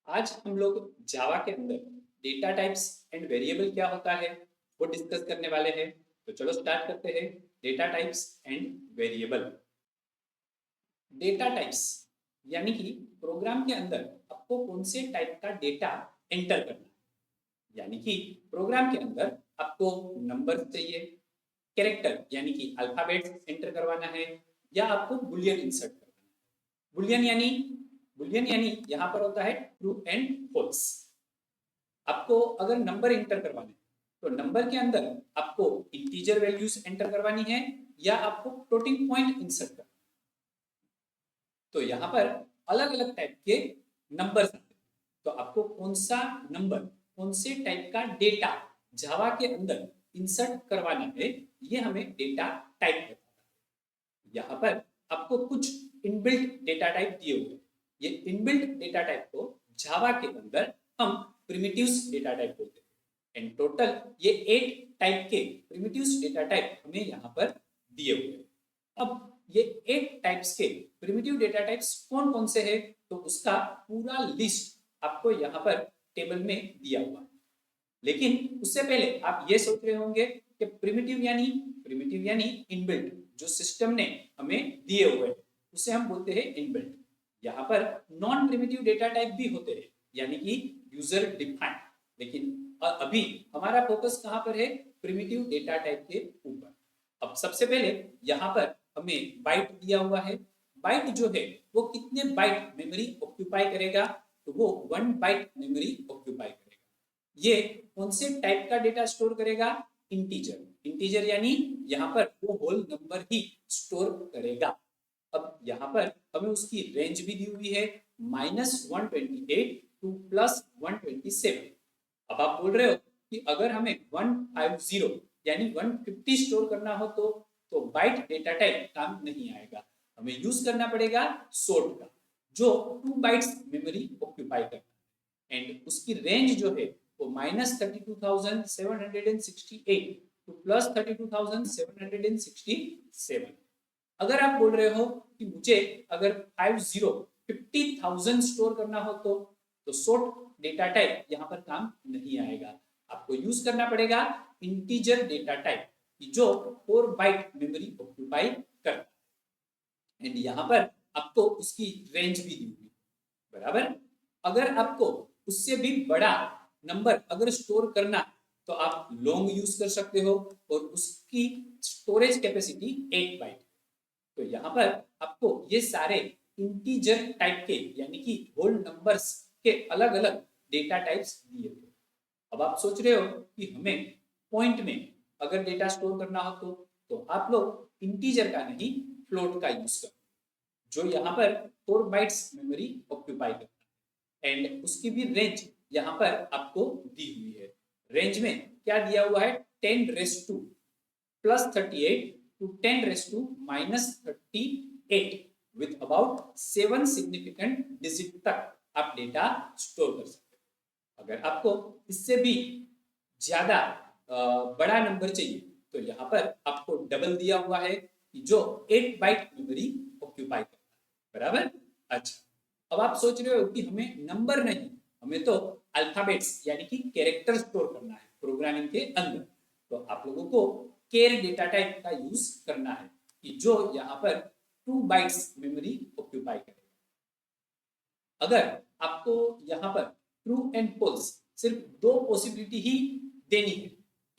आज हम लोग जावा के अंदर डेटा टाइप्स एंड वेरिएबल क्या होता है वो डिस्कस करने वाले हैं। तो चलो स्टार्ट करते हैं। Data types and variable. Data types यानी कि प्रोग्राम के अंदर आपको कौन से टाइप का डेटा एंटर करना है। यानी कि प्रोग्राम के अंदर आपको नंबर चाहिए, कैरेक्टर यानी कि अल्फाबेट्स एंटर करवाना है, या आपको बुलियन इंसर्ट करना है। बुलियन यानी यहाँ पर होता है ट्रू एंड फॉल्स। आपको अगर नंबर एंटर करवाने तो नंबर के अंदर आपको इंटीजर वैल्यूज एंटर करवानी है या आपको फ्लोटिंग पॉइंट इंसर्ट करना। तो यहाँ पर अलग अलग टाइप के नंबर्स आते हैं। तो आपको कौन सा नंबर कौन से टाइप का डेटा जावा के अंदर इंसर्ट करवाना है, ये हमें डेटा टाइप बताता है। यहाँ पर आपको कुछ इनबिल्ट डेटा टाइप दिए हुए हैं। ये इनबिल्ट डेटा टाइप को जावा के अंदर हम प्रिमिटिव्स डेटा टाइप बोलते हैं। एंड टोटल ये 8 टाइप के प्रिमिटिव्स डेटा टाइप हमें यहाँ पर दिए हुए हैं। अब ये 8 टाइप्स के प्रिमिटिव डेटा टाइप्स कौन कौन से हैं, तो उसका पूरा लिस्ट आपको यहाँ पर टेबल में दिया हुआ है। लेकिन उससे पहले आप ये सोच रहे होंगे कि प्रिमिटिव यानी इनबिल्ट, जो सिस्टम ने हमें दिए हुए हैं उसे हम बोलते हैं इनबिल्ट। यहाँ पर नॉन प्रिमिटिव डेटा टाइप भी होते हैं यानी कि यूजर डिफाइंड। लेकिन अभी हमारा फोकस कहाँ पर है, प्रिमिटिव डेटा टाइप के ऊपर। अब सबसे पहले यहाँ पर हमें बाइट दिया हुआ है। बाइट जो है वो कितने बाइट मेमोरी ऑक्यूपाई करेगा, तो वो 1 बाइट मेमोरी ऑक्यूपाई करेगा। ये कौन से टाइप का डेटा स्टोर करेगा, इंटीजर यानी यहाँ पर वो होल नंबर ही स्टोर करेगा। अब यहाँ पर हमें उसकी रेंज भी दी हुई है -128 टू +127। अब आप बोल रहे हो कि अगर हमें 150 यानी 150 स्टोर करना हो तो बाइट डेटा टाइप काम नहीं आएगा। हमें यूज करना पड़ेगा सोर्ट का, जो 2 बाइट्स मेमोरी ऑक्यूपाई करता है। एंड उसकी रेंज जो है वो -32,768 टू +32,767। अगर आप बोल रहे हो कि मुझे अगर 50,000 स्टोर करना हो तो शॉर्ट डेटा टाइप यहाँ पर काम नहीं आएगा। आपको यूज करना पड़ेगा इंटीजर डेटा टाइप, जो 4 बाइट मेमोरी ऑक्यूपाई करता है। एंड यहाँ पर आपको उसकी रेंज भी दी हुई, बराबर। अगर आपको उससे भी बड़ा नंबर अगर स्टोर करना तो आप लॉन्ग यूज कर सकते हो और उसकी स्टोरेज कैपेसिटी 8 बाइट। तो यहाँ पर आपको ये सारे इंटीजर टाइप के यानी कि होल नंबर्स के अलग अलग डेटा टाइप्स दिए थे। अब आप सोच रहे हो कि हमें पॉइंट में अगर डेटा स्टोर करना हो तो आप लोग इंटीजर का नहीं फ्लोट का यूज करो, जो यहाँ पर 4 बाइट्स मेमोरी ऑक्यूपाई करता है। एंड उसकी भी रेंज यहाँ पर आपको दी हुई है। रेंज में क्या दिया हुआ है, 10⁻38 to 10⁻38 with about 7 significant digit तक आप डेटा स्टोर कर सकते हैं। अगर आपको इससे भी ज्यादा बड़ा नंबर चाहिए तो यहाँ पर आपको डबल दिया हुआ है कि जो 8 बाइट मेमोरी ऑक्यूपाई करता है, बराबर। अच्छा, अब आप सोच रहे हो कि हमें नंबर नहीं, हमें तो अल्फाबेट्स यानी कि कैरेक्टर स्टोर करना है प्रोग्रामिंग के अंदर। तो आप लोगों को केर डेटा टाइप का यूज करना है कि जो यहाँ पर 2 बाइट्स मेमोरी ऑक्यूपाई करेगा। अगर आपको यहाँ पर ट्रू एंड फॉल्स सिर्फ 2 पॉसिबिलिटी ही देनी है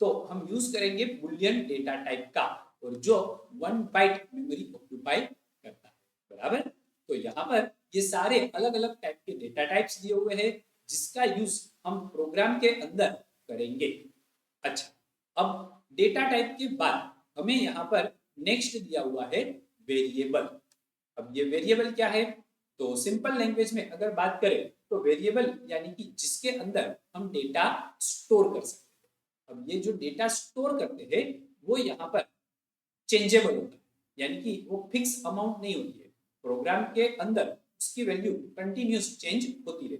तो हम यूज करेंगे बुलियन डेटा टाइप का, और जो 1 बाइट मेमोरी ऑक्यूपाई करता है, बराबर। तो यहाँ पर ये सारे अलग अलग टाइप के डेटा टाइप्स दिए हुए हैं जिसका यूज हम प्रोग्राम के अंदर करेंगे। अच्छा, अब डेटा टाइप के बाद हमें यहाँ पर नेक्स्ट दिया हुआ है वेरिएबल। अब ये वेरिएबल क्या है, तो सिंपल लैंग्वेज में अगर बात करें तो वेरिएबल यानी कि जिसके अंदर हम डेटा स्टोर कर सकते हैं। अब ये जो डेटा स्टोर करते हैं वो यहाँ पर चेंजेबल होता है, यानी कि वो फिक्स अमाउंट नहीं होती है। प्रोग्राम के अंदर उसकी वैल्यू कंटिन्यूस चेंज होती रहती है,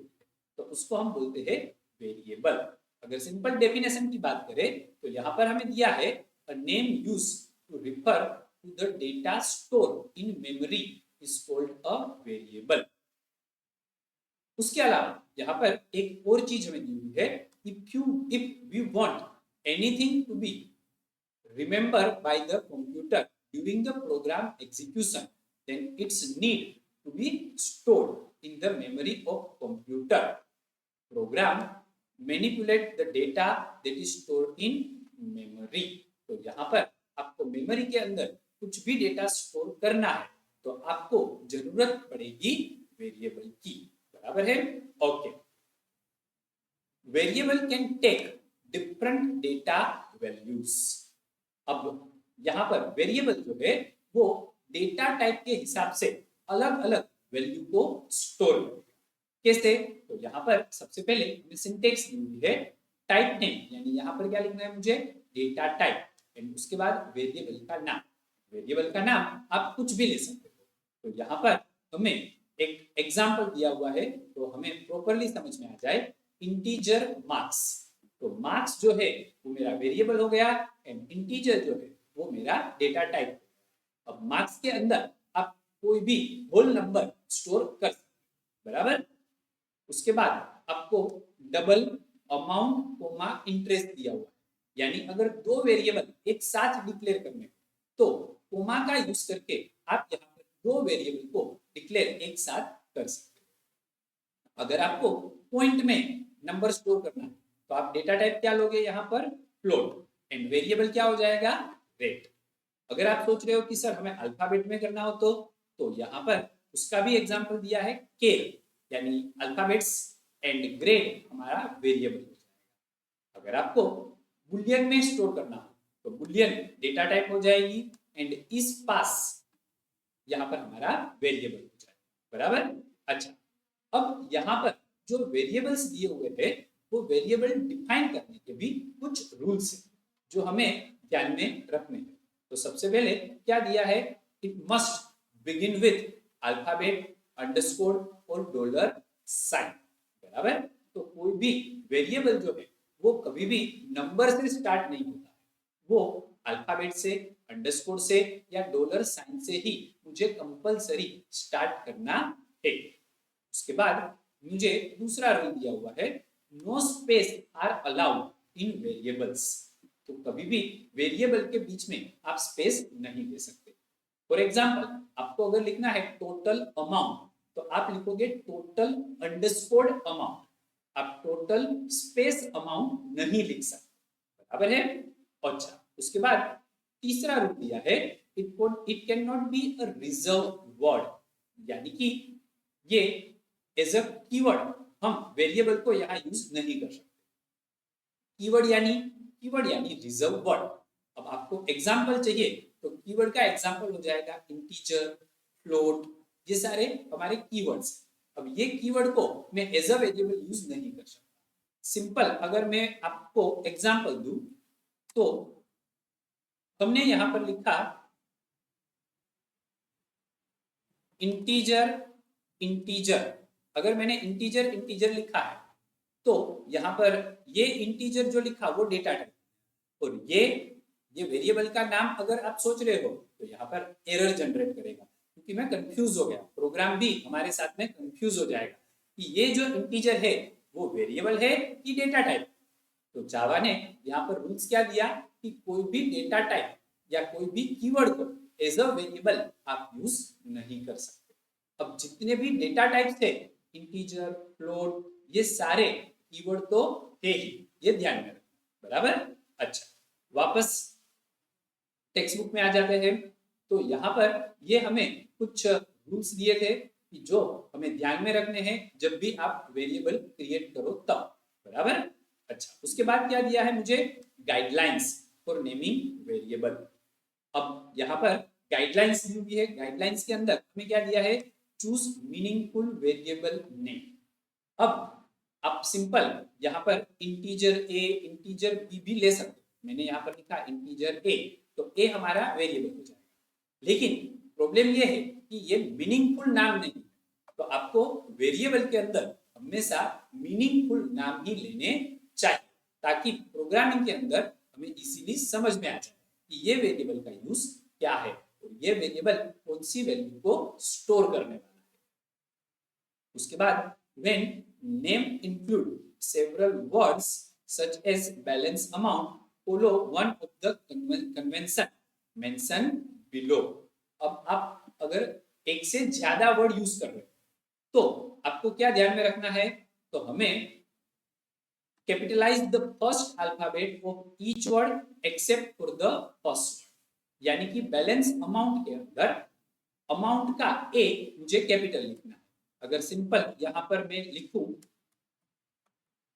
तो उसको हम बोलते हैं वेरिएबल। अगर सिंपल डेफिनेशन की बात करें तो यहाँ पर हमें दिया है a name use to refer to the data store in memory is called a variable. उसके अलावा यहाँ पर एक और चीज हमें दी हुई है, if we want anything to be remembered by the computer during the program execution, then it's need to be stored in the memory of computer. Program manipulate the data that is stored in memory. तो यहाँ पर आपको memory के अंदर कुछ भी data store करना है तो आपको जरूरत पड़ेगी वेरिएबल की, बराबर है? Okay, variable can take different data values. अब यहाँ पर वेरिएबल जो है वो डेटा टाइप के हिसाब से अलग अलग वैल्यू को स्टोर करेगा। कैसे? तो यहाँ पर सबसे पहले हमें सिंटेक्स दी हुई है, टाइप नेम, यानी यहाँ पर क्या लिखना है मुझे, डेटा टाइप, एंड उसके बाद वेरिएबल का नाम। वेरिएबल का नाम आप कुछ भी ले सकते हो। तो यहाँ पर हमें एक एग्जाम्पल दिया हुआ है तो हमें प्रॉपरली समझ में आ जाए, इंटीजर मार्क्स। तो मार्क्स जो है वो मेरा वेरिएबल हो गया एंड इंटीजर जो है वो मेरा डेटा टाइप। अब मार्क्स के अंदर आप कोई भी होल नंबर स्टोर कर सकते, बराबर। उसके बाद आपको डबल अमाउंट कोमा इंटरेस्ट दिया हुआ है, यानी अगर दो वेरिएबल एक साथ डिक्लेयर करने तो कोमा का यूज करके आप यहाँ पर दो वेरिएबल को डिक्लेयर एक साथ कर सकते हो। अगर आपको पॉइंट में नंबर स्टोर करना है तो आप डेटा टाइप क्या लोगे, यहाँ पर फ्लोट, एंड वेरिएबल क्या हो जाएगा, रेट। अगर आप सोच रहे हो कि सर हमें अल्फाबेट में करना हो तो यहाँ पर उसका भी एग्जांपल दिया है, केर, यानी अल्फाबेट्स एंड ग्रेड हमारा वेरिएबल हो जाएगा। अगर आपको बुलियन में स्टोर करना हो तो बुलियन डेटा टाइप हो जाएगी एंड इस पास यहाँ पर हमारा वेरिएबल हो जाएगा, बराबर। अच्छा, अब यहाँ पर जो वेरिएबल्स दिए हुए थे वो वेरिएबल डिफाइन करने के भी कुछ रूल्स हैं जो हमें ध्यान में रखने हैं। तो सबसे पहले क्या दिया है, it must begin with alphabet, underscore और डॉलर साइन, बराबर। तो कोई भी वेरिएबल जो है वो कभी भी नंबर से स्टार्ट नहीं होता है, वो अल्फाबेट से, अंडरस्कोर से या डॉलर साइन से ही मुझे कंपलसरी स्टार्ट करना है। उसके बाद मुझे दूसरा रूल दिया हुआ है, no space are allowed in variables. तो कभी भी वेरिएबल के बीच में आप स्पेस नहीं दे सकते। फॉर एग्जांपल, आपको अगर लिखना है टोटल अमाउंट तो आप लिखोगे टोटल अंडरस्कोर्ड अमाउंट, आप टोटल स्पेस अमाउंट नहीं लिख सकते, बराबर है। अच्छा, उसके बाद तीसरा रूल दिया है, it can not be a reserve word, यानी कि ये एज अ कीवर्ड हम वेरिएबल को यहाँ यूज नहीं कर सकते। कीवर्ड यानी रिजर्व वर्ड। अब आपको एग्जांपल चाहिए तो कीवर्ड का एग्जांपल हो जाएगा इंटीजर, फ्लोट, ये सारे हमारे कीवर्ड्स। अब ये कीवर्ड को मैं एज अ वेरिएबल यूज नहीं कर सकता। सिंपल अगर मैं आपको एग्जांपल दूं तो हमने यहां पर लिखा इंटीजर इंटीजर। अगर मैंने इंटीजर इंटीजर लिखा है तो यहाँ पर ये इंटीजर जो लिखा वो डेटा टाइप, और ये वेरिएबल का नाम अगर आप सोच रहे हो तो यहाँ पर एरर जनरेट करेगा, क्योंकि मैं कंफ्यूज हो गया, प्रोग्राम भी हमारे साथ में कंफ्यूज हो जाएगा कि ये जो इंटीजर है वो वेरिएबल है कि डेटा टाइप। तो जावा ने यहाँ पर रूल्स क्या दिया कि कोई भी डेटा टाइप या कोई भी कीवर्ड को एज अ वेरिएबल आप यूज नहीं कर सकते। अब जितने भी डेटा टाइप्स थे, इंटीजर, फ्लोट, ये सारे कीवर्ड तो है ही, ये ध्यान में रखना, बराबर। अच्छा, वापस टेक्स्ट बुक में आ जाते हैं। तो यहाँ पर ये हमें कुछ रूल्स दिए थे कि जो हमें ध्यान में रखने हैं जब भी आप वेरिएबल क्रिएट करो तब, बराबर। अच्छा, उसके बाद क्या दिया है मुझे, गाइडलाइंस फॉर नेमिंग वेरिएबल। अब यहाँ पर गाइडलाइंस दी हुई है, गाइडलाइंस के अंदर हमें क्या दिया है, चूज मीनिंगफुल वेरिएबल नेम। अब आप सिंपल यहाँ पर इंटीजर ए, इंटीजर बी भी ले सकते हो। मैंने यहाँ पर लिखा इंटीजर ए, तो ए हमारा वेरिएबल हो जाएगा, लेकिन प्रॉब्लम ये है कि ये मीनिंगफुल नाम नहीं, तो आपको वेरिएबल के अंदर हमेशा मीनिंगफुल नाम ही लेने चाहिए ताकि प्रोग्रामिंग के अंदर हमें इजीली समझ में आ जाए कि ये वेरिएबल का यूज क्या है और ये वेरिएबल कौन सी वैल्यू को स्टोर करने वाला है। उसके बाद when name include several words such as balance amount follow one of the convention mentioned below. अब आप अगर एक से ज्यादा वर्ड यूज कर रहे हो तो आपको क्या ध्यान में रखना है, तो हमें capitalise the first alphabet of each word except for the first word, यानी कि बैलेंस अमाउंट के अंदर अमाउंट का ए मुझे कैपिटल लिखना है। अगर सिंपल यहां पर मैं लिखूं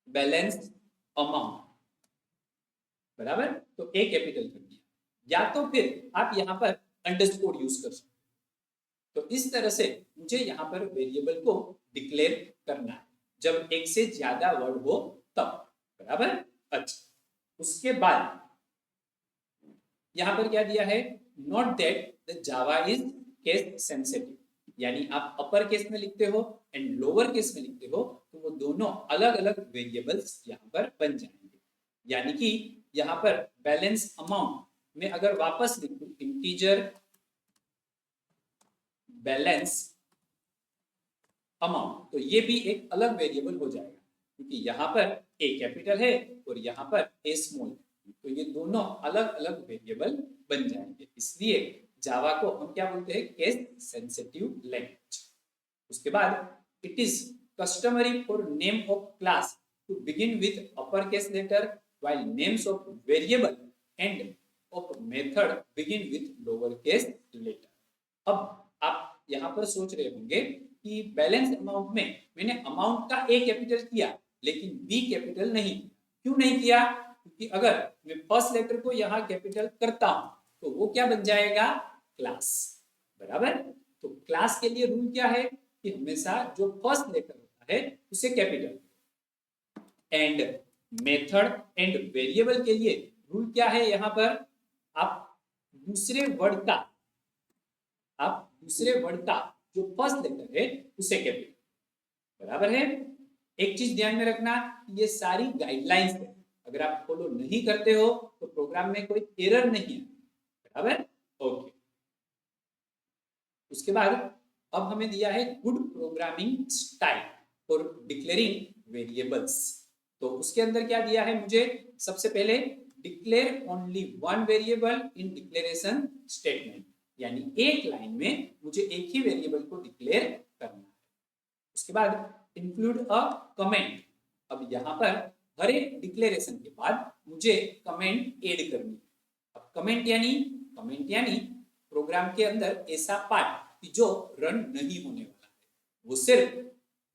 बैलेंस अमाउंट बराबर, तो ए कैपिटल कर दिया, या तो फिर आप यहां पर अंडरस्कोर यूज कर सकते हो। तो इस तरह से मुझे यहां पर वेरिएबल को डिक्लेयर करना है जब एक से ज्यादा वर्ड हो तब, बराबर। अच्छा, उसके बाद यहां पर क्या दिया है, note that the Java is case sensitive, यानी आप अपर केस में लिखते हो एंड लोअर केस में लिखते हो तो वो दोनों अलग अलग वेरिएबल्स यहाँ पर बन जाएंगे। यानी कि यहाँ पर बैलेंस अमाउंट में अगर वापस लिखूं इंटीजर बैलेंस अमाउंट, तो ये भी एक अलग वेरिएबल हो जाएगा, क्योंकि यहाँ पर ए कैपिटल है और यहाँ पर ए स्मॉल है, तो ये दोनों अलग अलग वेरिएबल बन जाएंगे। इसलिए जावा को हम क्या बोलते हैं, केस सेंसिटिव लैंग्वेज। उसके बाद it is customary for name of class to begin with upper case letter while names of variable and of method begin with lower case letter. अब आप यहाँ पर सोच रहे होंगे कि बैलेंस अमाउंट में मैंने अमाउंट का ए कैपिटल किया लेकिन बी कैपिटल नहीं, क्यों नहीं किया, क्योंकि अगर मैं फर्स्ट लेटर को यहाँ कैपिटल करता हूं तो वो क्या बन जाएगा, क्लास, बराबर। तो क्लास के लिए रूल क्या है कि हमेशा जो फर्स्ट लेटर होता है उसे capital, and method and variable के लिए रूल क्या है, यहाँ पर आप दूसरे वर्ड का जो फर्स्ट लेटर है उसे कैपिटल, बराबर है। एक चीज ध्यान में रखना, ये सारी गाइडलाइंस है, अगर आप फॉलो नहीं करते हो तो प्रोग्राम में कोई एरर नहीं है, बराबर, ओके। उसके बाद अब हमें दिया है good programming style for declaring variables. तो उसके अंदर क्या दिया है मुझे, सबसे पहले declare only one variable in declaration statement, यानी एक लाइन में मुझे एक ही वेरिएबल को डिक्लेयर करना है। उसके बाद इंक्लूड अ कमेंट, अब यहाँ पर हर एक डिक्लेरेशन के बाद मुझे कमेंट ऐड करनी है। अब कमेंट यानी प्रोग्राम के अंदर ऐसा पार्ट जो रन नहीं होने वाला है, वो सिर्फ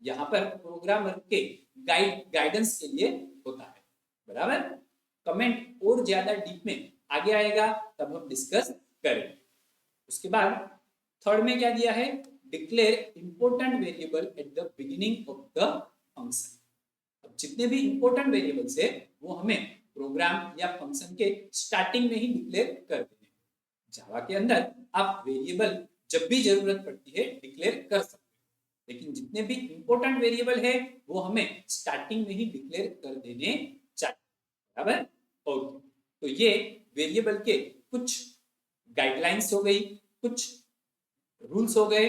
यहाँ पर प्रोग्रामर के गाइडेंस के लिए होता है, बराबर। कमेंट और ज्यादा डीप में आगे आएगा तब हम डिस्कस करेंगे। उसके बाद थर्ड में क्या दिया है, declare important variable at the beginning of the function. अब जितने भी इंपोर्टेंट वेरिएबल्स है वो हमें प्रोग्राम या फंक्शन के स्टार्टिंग में ही डिक्लेयर कर देने। जावा के अंदर आप वेरिएबल जब भी जरूरत पड़ती है डिक्लेयर कर सकते हो, लेकिन जितने भी इंपोर्टेंट वेरिएबल है वो हमें स्टार्टिंग में ही डिक्लेयर कर देने चाहिए, बराबर, ओके। तो ये वेरिएबल के कुछ गाइडलाइंस हो गई, कुछ रूल्स हो गए।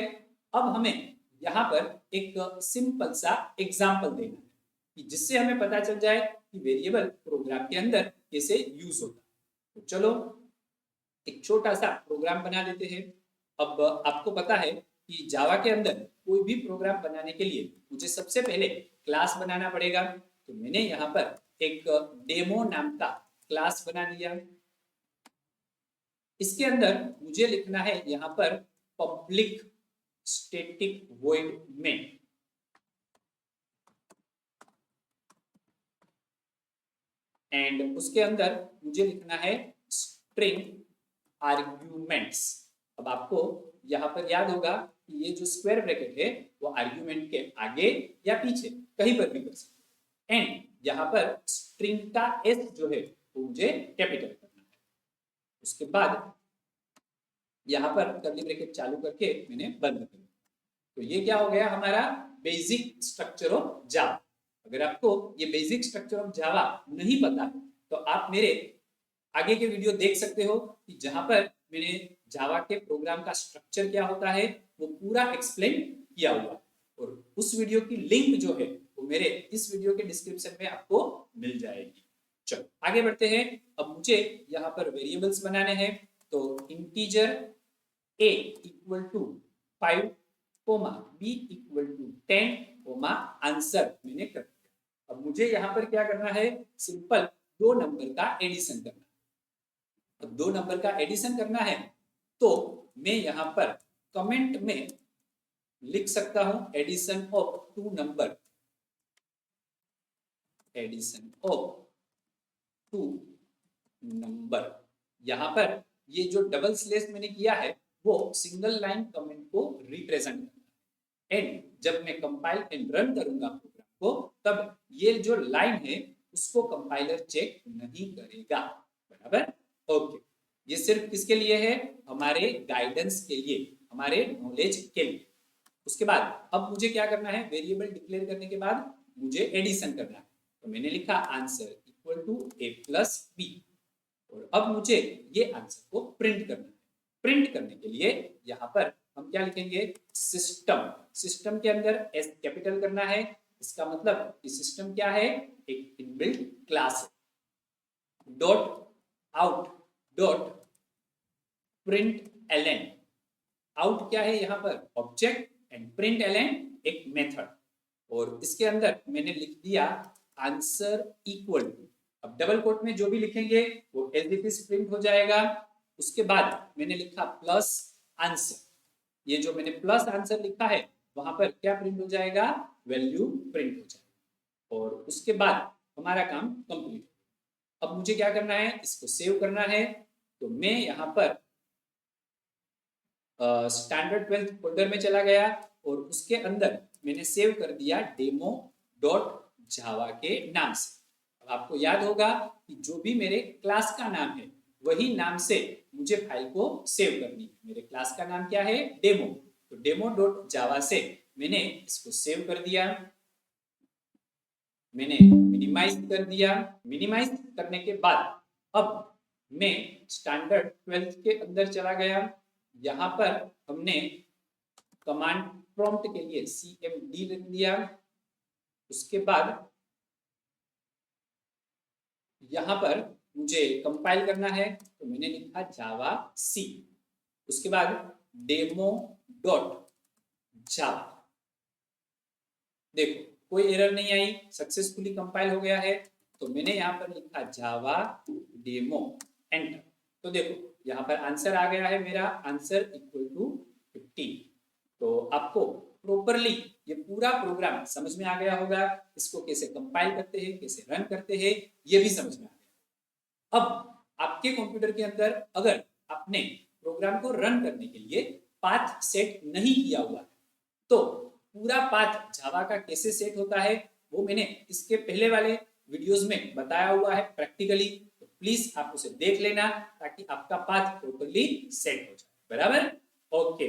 अब हमें यहाँ पर एक सिंपल सा एग्जांपल देना है कि जिससे हमें पता चल जाए कि वेरिएबल प्रोग्राम के अंदर कैसे यूज होता है। तो चलो एक छोटा सा प्रोग्राम बना लेते हैं। अब आपको पता है कि जावा के अंदर कोई भी प्रोग्राम बनाने के लिए मुझे सबसे पहले क्लास बनाना पड़ेगा। तो मैंने यहाँ पर एक डेमो नाम का क्लास बना लिया। इसके अंदर मुझे लिखना है यहाँ पर public static void main, and उसके अंदर मुझे लिखना है स्ट्रिंग आर्ग्यूमेंट्स। अब आपको यहाँ पर याद होगा कि ये जो स्क्वायर ब्रैकेट है वो आर्ग्यूमेंट के आगे या पीछे कहीं पर भी कर सकते हैं, एंड यहाँ पर स्ट्रिंग का एस जो है वो मुझे कैपिटल करना है। उसके बाद यहाँ पर कर्ली ब्रैकेट चालू करके मैंने बंद कर दिया। तो ये क्या हो गया हमारा बेसिक स्ट्रक्चर ऑफ जावा। अगर आपको ये बेसिक स्ट्रक्चर ऑफ जावा नहीं पता तो आप मेरे आगे के वीडियो देख सकते हो कि जहां पर मैंने जावा के प्रोग्राम का स्ट्रक्चर क्या होता है वो पूरा एक्सप्लेन किया हुआ है, और उस वीडियो की लिंक जो है वो मेरे इस वीडियो के डिस्क्रिप्शन में आपको मिल जाएगी। चलो आगे बढ़ते हैं। अब मुझे यहाँ पर वेरिएबल्स बनाने हैं, तो integer a equal to 5 comma b equal to 10 comma answer मैंने कर दिया। अब मुझे यहाँ पर क्या करना है, सिंपल दो नंबर का एडिशन करना है। अब दो नंबर का एडिशन करना है तो मैं यहाँ पर कमेंट में लिख सकता हूं addition of two number, addition of two number. यहां पर ये जो डबल स्लैश मैंने किया है वो सिंगल लाइन कमेंट को रिप्रेजेंट करता है, एंड जब मैं कंपाइल एंड रन करूंगा प्रोग्राम को तब ये जो लाइन है उसको कंपाइलर चेक नहीं करेगा। बराबर, ओके। ये सिर्फ किसके लिए है, हमारे गाइडेंस के लिए, हमारे नॉलेज के लिए। उसके बाद अब मुझे क्या करना है, वेरिएबल डिक्लेयर करने के बाद मुझे एडिशन करना है, तो मैंने लिखा answer equal to a plus b, और अब मुझे ये आंसर को प्रिंट करना है। प्रिंट करने के लिए यहाँ पर हम क्या लिखेंगे, सिस्टम। सिस्टम के अंदर एस कैपिटल करना है, इसका मतलब कि सिस्टम क्या है, एक इनबिल्ट क्लास है। Dot out dot print ln. Out क्या है यहाँ पर, ऑब्जेक्ट, एंड प्रिंट एलन एक मेथड, और इसके अंदर मैंने लिख दिया आंसर इक्वल टू। अब डबल कोट में जो भी लिखेंगे वो एज इट इज प्रिंट हो जाएगा। उसके बाद मैंने लिखा प्लस आंसर, ये जो मैंने प्लस आंसर लिखा है वहां पर क्या प्रिंट हो जाएगा, वैल्यू प्रिंट हो जाएगा, और उसके बाद हमारा काम कंप्लीट। अब मुझे क्या करना है, इसको सेव करना है, तो मैं यहाँ पर स्टैंडर्ड 12th फोल्डर में चला गया और उसके अंदर मैंने सेव कर दिया डेमो डॉट जावा के नाम से। अब आपको याद होगा कि जो भी मेरे क्लास का नाम है वही नाम से मुझे फाइल को सेव करनी है। मेरे क्लास का नाम क्या है, डेमो, तो डेमो डॉट जावा से मैंने इसको सेव कर दिया, मैंने मिनिमाइज कर दिया। मिनिमाइज करने के बाद अब मैं स्टैंडर्ड 12th के अंदर चला गया। यहाँ पर हमने कमांड प्रॉम्प्ट के लिए cmd लिख दिया। उसके बाद यहाँ पर मुझे कंपाइल करना है, तो मैंने लिखा जावा सी। उसके बाद डेमो डॉट जावा, देखो कोई एरर नहीं आई, सक्सेसफुली कंपाइल हो गया है। तो मैंने यहाँ पर लिखा जावा डेमो, एंटर। तो देखो यहाँ पर आंसर आ गया है, मेरा आंसर इक्वल टू 50। तो आपको प्रॉपरली ये पूरा प्रोग्राम समझ में आ गया होगा, इसको कैसे कंपाइल करते हैं, कैसे रन करते हैं, ये भी समझ में आ गया। अब आपके कंप्यूटर के अंदर अगर आपने प्रोग्राम को रन करने के लिए पाथ सेट नहीं किया हुआ है तो पूरा पाथ जावा का कैसे सेट होता है वो मैंने इसके पहले वाले वीडियोस में बताया हुआ है प्रैक्टिकली, तो प्लीज आप उसे देख लेना ताकि आपका पाथ प्रॉपर्ली सेट हो जाए। बराबर, ओके।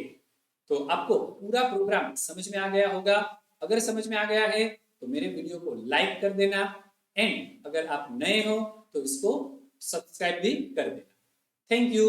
तो आपको पूरा प्रोग्राम समझ में आ गया होगा। अगर समझ में आ गया है तो मेरे वीडियो को लाइक कर देना, एंड अगर आप नए हो तो इसको सब्सक्राइब भी कर देना। Thank you.